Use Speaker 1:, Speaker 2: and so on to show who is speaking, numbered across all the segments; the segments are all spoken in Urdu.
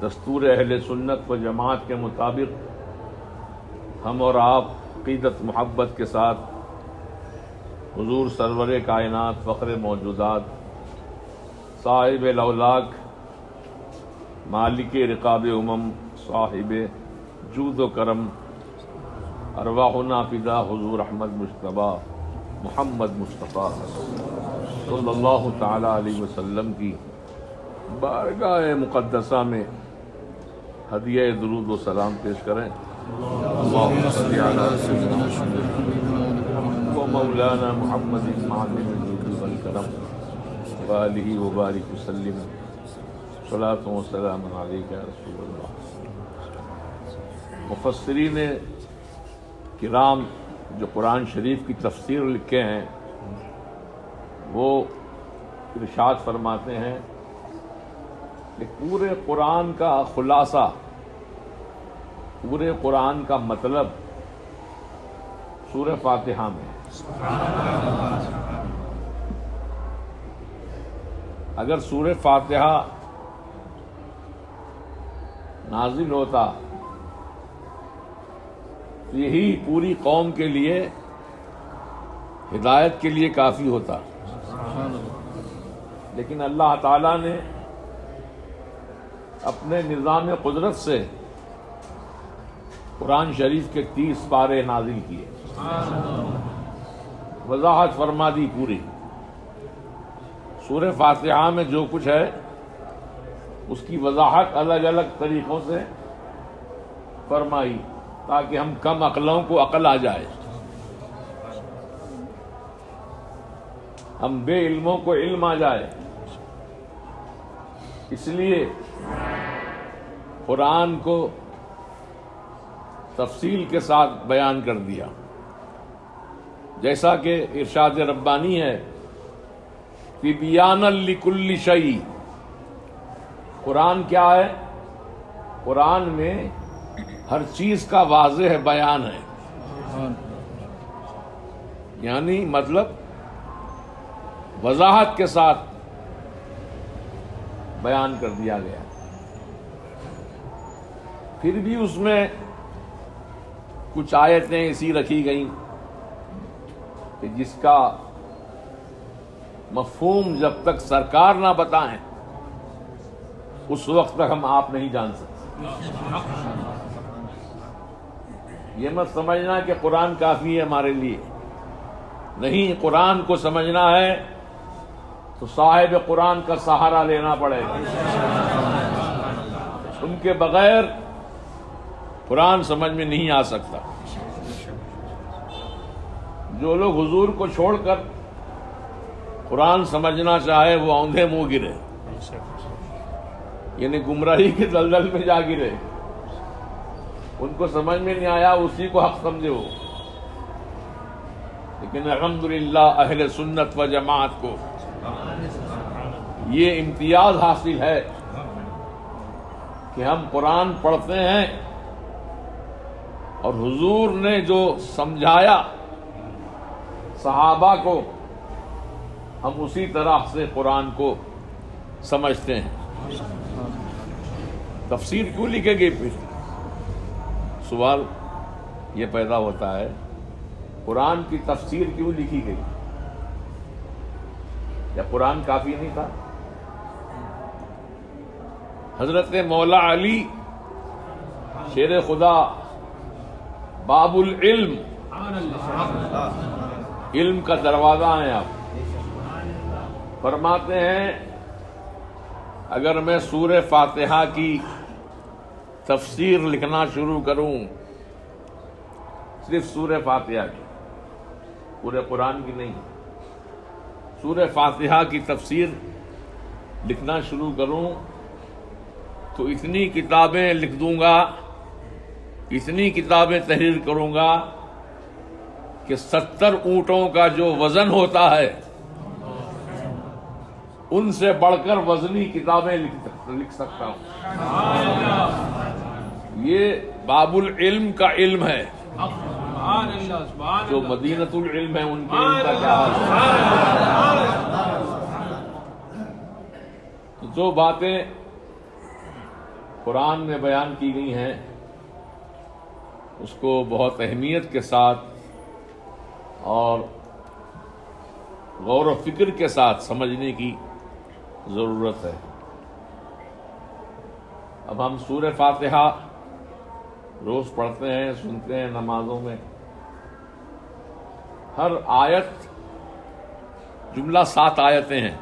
Speaker 1: دستور اہل سنت و جماعت کے مطابق ہم اور آپ عقیدت محبت کے ساتھ حضور سرور کائنات فخر موجودات صاحب الاولاک مالک رقاب امم صاحب جود و کرم ارواحنا فدا حضور احمد مجتبی محمد مصطفیٰ صلی اللہ تعالی علیہ وسلم کی بارگاہ مقدسہ میں ہدیہ درود و سلام پیش کریں. اللہم صلی علی سیدنا محمد و مولانا محمد معلم الجود والکرم وآلہ وبارک وسلم صلاۃ و سلام علیک یا رسول اللہ. مفسرین کرام جو قرآن شریف کی تفسیر لکھے ہیں وہ ارشاد فرماتے ہیں کہ پورے قرآن کا خلاصہ، پورے قرآن کا مطلب سورہ فاتحہ میں ہے. اگر سورہ فاتحہ نازل ہوتا تو یہی پوری قوم کے لیے ہدایت کے لیے کافی ہوتا، لیکن اللہ تعالیٰ نے اپنے نظام قدرت سے قرآن شریف کے 30 پارے نازل کیے، وضاحت فرما دی پوری. سورہ فاتحہ میں جو کچھ ہے اس کی وضاحت الگ الگ طریقوں سے فرمائی تاکہ ہم کم عقلوں کو عقل آ جائے، ہم بے علموں کو علم آ جائے. اس لیے قرآن کو تفصیل کے ساتھ بیان کر دیا. جیسا کہ ارشاد ربانی ہے تبیانا لکل شیء. قرآن کیا ہے؟ قرآن میں ہر چیز کا واضح بیان ہے، یعنی مطلب وضاحت کے ساتھ بیان کر دیا گیا. پھر بھی اس میں کچھ آیتیں ایسی رکھی گئیں کہ جس کا مفہوم جب تک سرکار نہ بتائیں اس وقت تک ہم آپ نہیں جان سکتے. یہ مت سمجھنا کہ قرآن کافی ہے ہمارے لیے، نہیں. قرآن کو سمجھنا ہے تو صاحب قرآن کا سہارا لینا پڑے گا. ان کے بغیر قرآن سمجھ میں نہیں آ سکتا. جو لوگ حضور کو چھوڑ کر قرآن سمجھنا چاہے وہ اوندھے منہ گرے، یعنی گمراہی کے دلدل میں جا گرے. ان کو سمجھ میں نہیں آیا اسی کو حق سمجھے وہ. لیکن الحمدللہ اہل سنت و جماعت کو یہ امتیاز حاصل ہے کہ ہم قرآن پڑھتے ہیں اور حضور نے جو سمجھایا صحابہ کو ہم اسی طرح سے قرآن کو سمجھتے ہیں. تفسیر کیوں لکھے گی؟ پھر سوال یہ پیدا ہوتا ہے قرآن کی تفسیر کیوں لکھی گئی؟ یا قرآن کافی نہیں تھا؟ حضرت مولا علی شیر خدا باب العلم، علم کا دروازہ ہیں آپ. فرماتے ہیں اگر میں سورہ فاتحہ کی تفسیر لکھنا شروع کروں، صرف سورہ فاتحہ کی، پورے قرآن کی نہیں، سورہ فاتحہ کی تفسیر لکھنا شروع کروں تو اتنی کتابیں لکھ دوں گا، اتنی کتابیں تحریر کروں گا کہ 70 اونٹوں کا جو وزن ہوتا ہے ان سے بڑھ کر وزنی کتابیں لکھ سکتا ہوں. یہ باب العلم کا علم ہے. جو مدینۃ العلم ہے ان کے علم کا کیا حال ہے؟ جو باتیں قرآن میں بیان کی گئی ہیں اس کو بہت اہمیت کے ساتھ اور غور و فکر کے ساتھ سمجھنے کی ضرورت ہے۔ اب ہم سورہ فاتحہ روز پڑھتے ہیں، سنتے ہیں نمازوں میں۔ ہر آیت، جملہ 7 آیتیں ہیں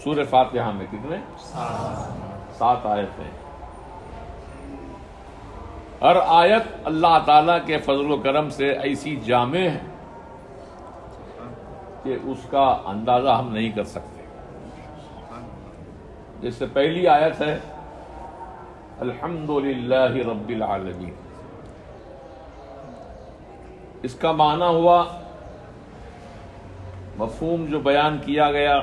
Speaker 1: سورہ فاتحہ میں۔ کتنے؟ 7 آیتیں۔ ہر آیت اللہ تعالیٰ کے فضل و کرم سے ایسی جامع ہے کہ اس کا اندازہ ہم نہیں کر سکتے۔ جیسے پہلی آیت ہے الحمدللہ رب العالمین، اس کا معنی ہوا، مفہوم جو بیان کیا گیا،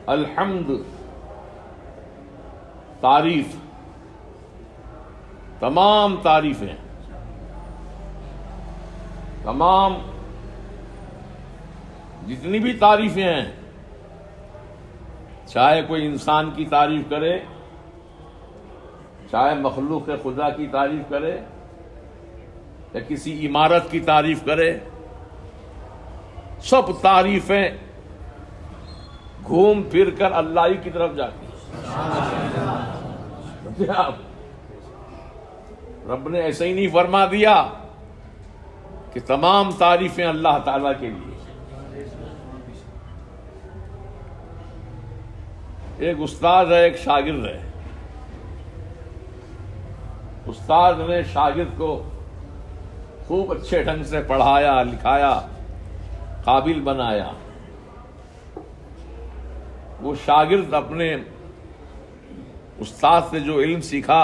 Speaker 1: الحمد تعریف، تمام تعریفیں، تمام جتنی بھی تعریفیں ہیں، چاہے کوئی انسان کی تعریف کرے، چاہے مخلوق خدا کی تعریف کرے، یا کسی عمارت کی تعریف کرے، سب تعریفیں گھوم پھر کر اللہ ہی کی طرف جاتی ہیں۔ رب نے ایسے ہی نہیں فرما دیا کہ تمام تعریفیں اللہ تعالیٰ کے لیے۔ ایک استاد ہے، ایک شاگرد ہے۔ استاد نے شاگرد کو خوب اچھے ڈھنگ سے پڑھایا، لکھایا، قابل بنایا۔ وہ شاگرد اپنے استاد سے جو علم سیکھا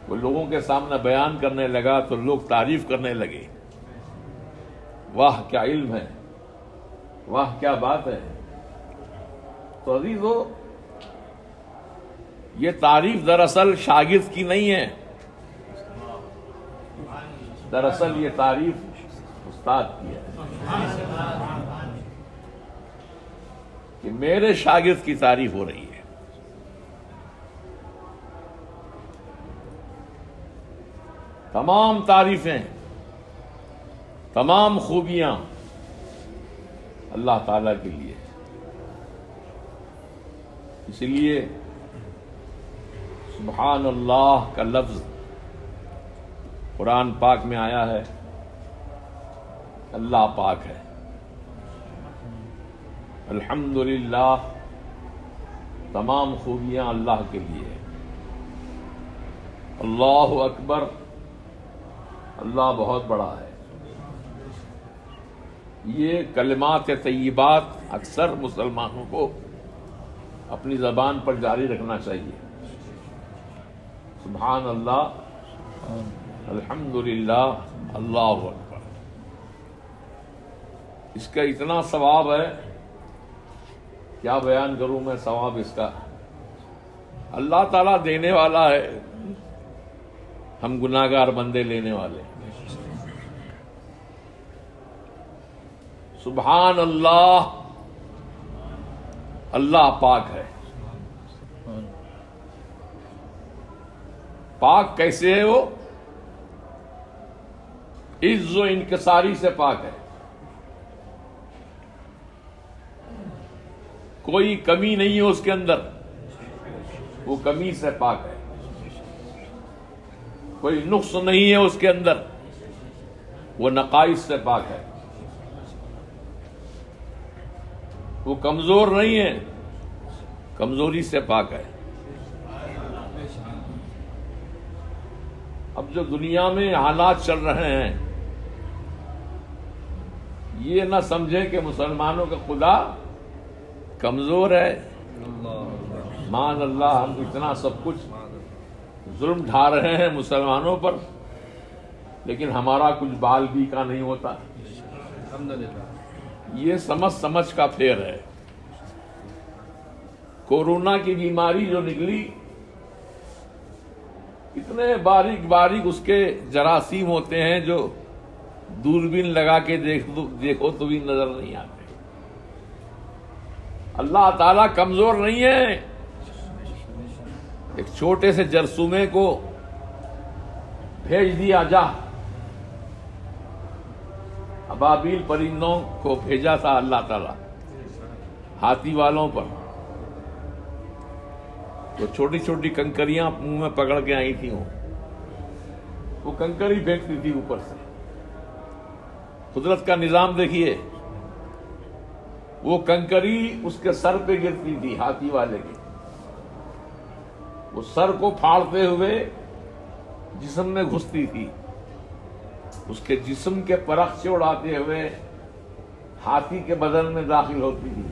Speaker 1: وہ لوگوں کے سامنے بیان کرنے لگا تو لوگ تعریف کرنے لگے، واہ کیا علم ہے، واہ کیا بات ہے۔ تو عزیزو، یہ تعریف دراصل شاگرد کی نہیں ہے، دراصل یہ تعریف استاد کی ہے کہ میرے شاگرد کی تعریف ہو رہی ہے۔ تمام تعریفیں، تمام خوبیاں اللہ تعالیٰ کے لیے۔ اس لیے سبحان اللہ کا لفظ قرآن پاک میں آیا ہے، اللہ پاک ہے۔ الحمدللہ، تمام خوبیاں اللہ کے لیے۔ اللہ اکبر، اللہ بہت بڑا ہے۔ یہ کلمات طیبات اکثر مسلمانوں کو اپنی زبان پر جاری رکھنا چاہیے۔ سبحان اللہ، الحمدللہ، اللہ اکبر۔ اس کا اتنا ثواب ہے، کیا بیان کروں میں ثواب اس کا۔ اللہ تعالیٰ دینے والا ہے، ہم گناہگار بندے لینے والے۔ سبحان اللہ، اللہ پاک ہے۔ پاک کیسے ہے وہ؟ عز و انکساری سے پاک ہے، کوئی کمی نہیں ہے اس کے اندر، وہ کمی سے پاک ہے۔ کوئی نقص نہیں ہے اس کے اندر، وہ نقائص سے پاک ہے۔ وہ کمزور نہیں ہے، کمزوری سے پاک ہے۔ اب جو دنیا میں حالات چل رہے ہیں، یہ نہ سمجھیں کہ مسلمانوں کا خدا کمزور ہے، مان اللہ ہم اتنا سب کچھ ظلم ڈھا رہے ہیں مسلمانوں پر، لیکن ہمارا کچھ بال بھی کا نہیں ہوتا۔ یہ سمجھ کا پھیر ہے۔ کورونا کی بیماری جو نکلی، اتنے باریک باریک اس کے جراثیم ہوتے ہیں جو دوربین لگا کے دیکھو تو بھی نظر نہیں آتے۔ اللہ تعالیٰ کمزور نہیں ہے، ایک چھوٹے سے جرثومے کو بھیج دیا، جا ابابیل پرندوں کو بھیجا تھا اللہ تعالیٰ ہاتھی والوں پر، تو چھوٹی چھوٹی کنکریاں منہ میں پکڑ کے آئی تھیں، وہ کنکری پھینکتی تھی اوپر سے۔ قدرت کا نظام دیکھیے، وہ کنکری اس کے سر پہ گرتی تھی ہاتھی والے کے، وہ سر کو پھاڑتے ہوئے جسم میں گھستی تھی، اس کے جسم کے پرخ سے اڑاتے ہوئے ہاتھی کے بدن میں داخل ہوتی تھی،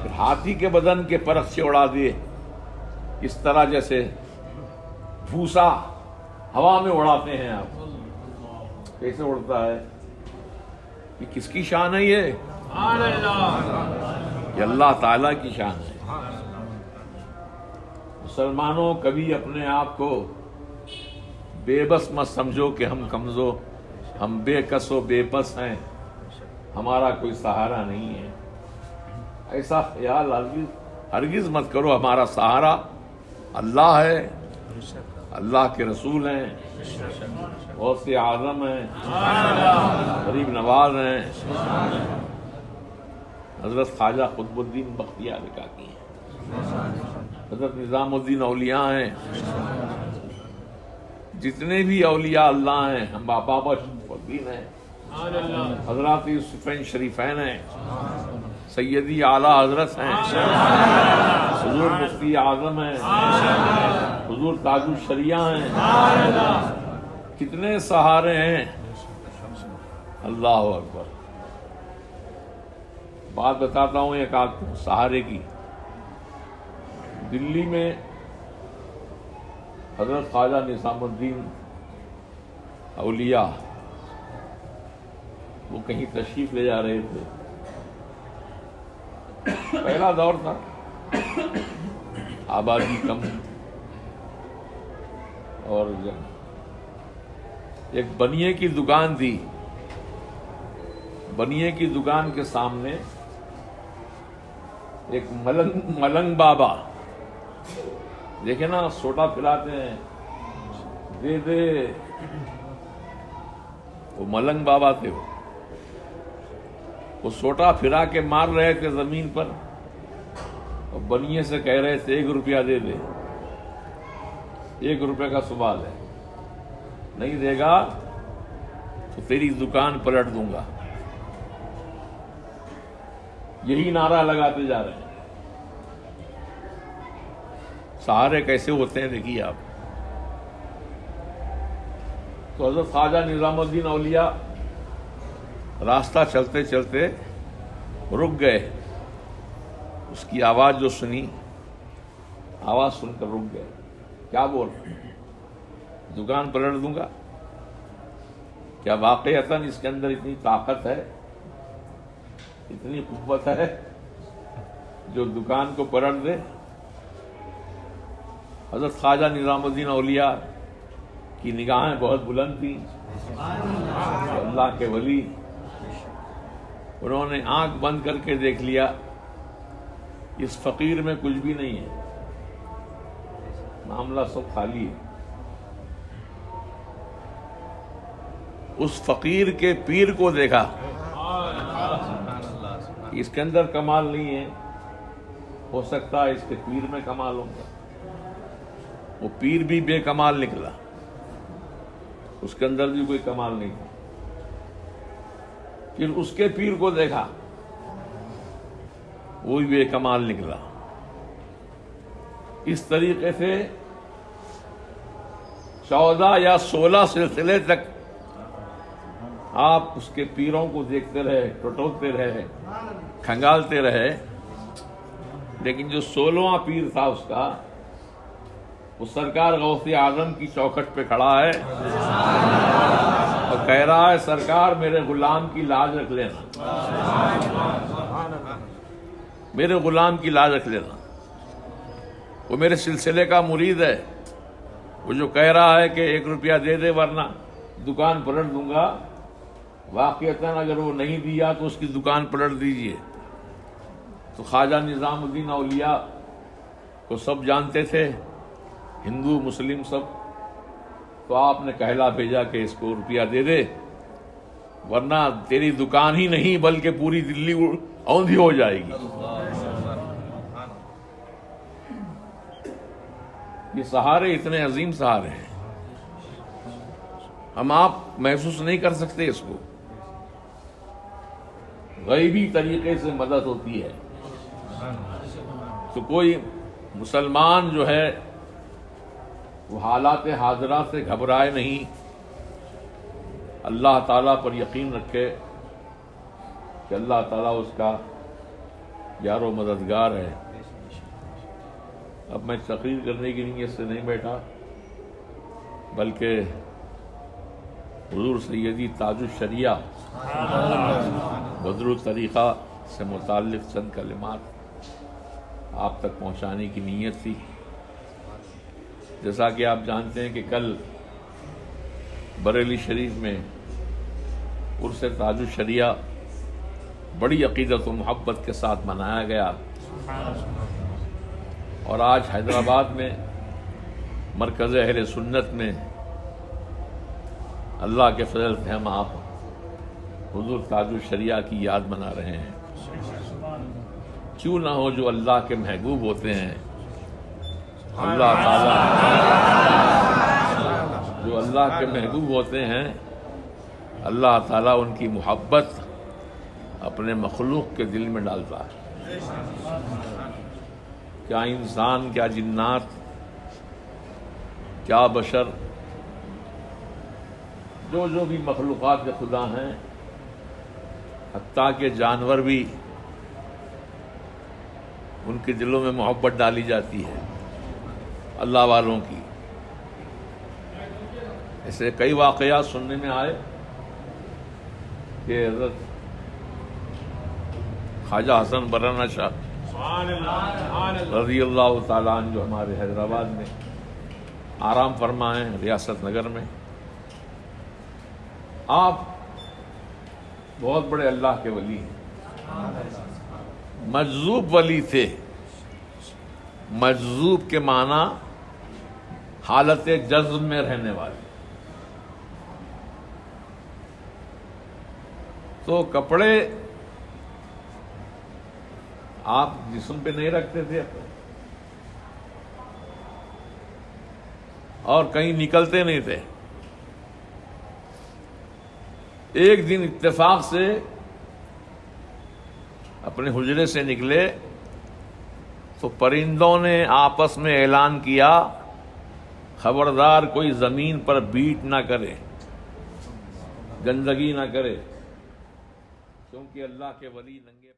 Speaker 1: پھر ہاتھی کے بدن کے پرخ سے اڑا دیے، اس طرح جیسے بھوسا ہوا میں اڑاتے ہیں آپ، کیسے اڑتا ہے؟ یہ کس کی شان ہے؟ یہ اللہ تعالیٰ کی شان ہے۔ مسلمانوں کبھی اپنے آپ کو بے بس مت سمجھو کہ ہم کمزور، ہم بے کس و بے بس ہیں، ہمارا کوئی سہارا نہیں ہے، ایسا خیال ہرگز مت کرو۔ ہمارا سہارا اللہ ہے، اللہ کے رسول ہیں، غوث اعظم ہیں، غریب نواز ہیں، حضرت خواجہ قطب الدین بختیار کاکی ہیں، حضرت نظام الدین اولیاء ہیں، جتنے بھی اولیاء اللہ ہیں، ہم بابا شریف الدین ہیں، حضرات یوسفین شریفین ہیں، سیدی اعلیٰ حضرت ہیں، حضور مفتی اعظم ہیں، حضور تاج الشریعہ ہیں، کتنے سہارے ہیں۔ اللہ اکبر۔ بات بتاتا ہوں ایک آپ کو سہارے کی۔ دلی میں حضرت خواجہ نظام الدین اولیاء وہ کہیں تشریف لے جا رہے تھے، پہلا دور تھا، آبادی کم، اور ایک بنیے کی دکان تھی، بنیے کی دکان کے سامنے ایک ملنگ بابا، دیکھیں نا سوٹا پھلاتے ہیں، دے دے، وہ ملنگ بابا تھے، وہ سوٹا پھرا کے مار رہے تھے زمین پر، اور بنیے سے کہہ رہے تھے 1 روپیہ دے دے، 1 روپے کا سوال ہے، نہیں دے گا تو تیری دکان پلٹ دوں گا۔ یہی نعرہ لگاتے جا رہے ہیں۔ سہارے کیسے ہوتے ہیں دیکھیے آپ۔ تو حضرت خواجہ نظام الدین اولیاء راستہ چلتے چلتے رک گئے، اس کی آواز جو سنی، آواز سن کر رک گئے۔ کیا بول رہے ہیں؟ دکان پلٹ دوں گا؟ کیا واقعتاً اس کے اندر اتنی طاقت ہے، اتنی قوت ہے جو دکان کو پلٹ دے؟ حضرت خواجہ نظام الدین اولیاء کی نگاہیں بہت بلند تھیں، اللہ کے ولی، انہوں نے آنکھ بند کر کے دیکھ لیا اس فقیر میں کچھ بھی نہیں ہے، معاملہ سب خالی ہے۔ اس فقیر کے پیر کو دیکھا، اس کے اندر کمال نہیں ہے، ہو سکتا ہے اس کے پیر میں کمال ہوگا۔ وہ پیر بھی بے کمال نکلا، اس کے اندر بھی کوئی کمال نہیں تھا۔ پھر اس کے پیر کو دیکھا، وہ بھی بے کمال نکلا۔ اس طریقے سے 14 یا 16 سلسلے تک آپ اس کے پیروں کو دیکھتے رہے، ٹٹولتے رہے، کھنگالتے رہے، لیکن جو 16واں پیر تھا اس کا، وہ سرکار غوث اعظم کی چوکھٹ پہ کھڑا ہے اور کہہ رہا ہے سرکار میرے غلام کی لاج رکھ لینا، میرے غلام کی لاج رکھ لینا۔ وہ میرے سلسلے کا مرید ہے، وہ جو کہہ رہا ہے کہ 1 روپیہ دے دے ورنہ دکان پلٹ دوں گا، واقعتاً اگر وہ نہیں دیا تو اس کی دکان پلٹ دیجئے۔ تو خواجہ نظام الدین اولیاء کو سب جانتے تھے، ہندو مسلم سب، تو آپ نے کہلا بھیجا کہ اس کو روپیہ دے دے، ورنہ تیری دکان ہی نہیں بلکہ پوری دلی اوندھی ہو جائے گی۔ یہ سہارے اتنے عظیم سہارے ہیں، ہم آپ محسوس نہیں کر سکتے اس کو۔ غیبی طریقے سے مدد ہوتی ہے، تو کوئی مسلمان جو ہے وہ حالات حاضرہ سے گھبرائے نہیں، اللہ تعالیٰ پر یقین رکھے کہ اللہ تعالیٰ اس کا یار و مددگار ہے۔ اب میں تقریر کرنے کی نیت سے نہیں بیٹھا، بلکہ حضور سیدی تاج الشریعہ بدر الطریقہ سے متعلق چند کلمات آپ تک پہنچانے کی نیت تھی۔ جیسا کہ آپ جانتے ہیں کہ کل بریلی شریف میں عرس تاج الشریعہ بڑی عقیدت و محبت کے ساتھ منایا گیا، اور آج حیدرآباد میں مرکز اہل سنت میں اللہ کے فضل سے ہم آپ حضور تاج الشریعہ کی یاد منا رہے ہیں۔ کیوں نہ ہو جو اللہ کے محبوب ہوتے ہیں، اللہ تعالیٰ جو اللہ کے محبوب ہوتے ہیں، اللہ تعالیٰ ان کی محبت اپنے مخلوق کے دل میں ڈالتا ہے۔ کیا انسان، کیا جنات، کیا بشر، جو بھی مخلوقات کے خدا ہیں، حتیٰ کہ جانور بھی، ان کے دلوں میں محبت ڈالی جاتی ہے اللہ والوں کی۔ ایسے کئی واقعات سننے میں آئے کہ حضرت خواجہ حسن برانا شاہ رضی اللہ تعالیٰ عنہ جو ہمارے حیدرآباد میں آرام فرما ہیں، ریاست نگر میں، آپ بہت بڑے اللہ کے ولی ہیں، مجذوب ولی تھے۔ مجذوب کے معنی حالت جذب میں رہنے والے۔ تو کپڑے آپ جسم پہ نہیں رکھتے تھے اور کہیں نکلتے نہیں تھے۔ ایک دن اتفاق سے اپنے حجرے سے نکلے تو پرندوں نے آپس میں اعلان کیا، خبردار کوئی زمین پر بیٹ نہ کرے، گندگی نہ کرے، کیونکہ اللہ کے ولی ننگے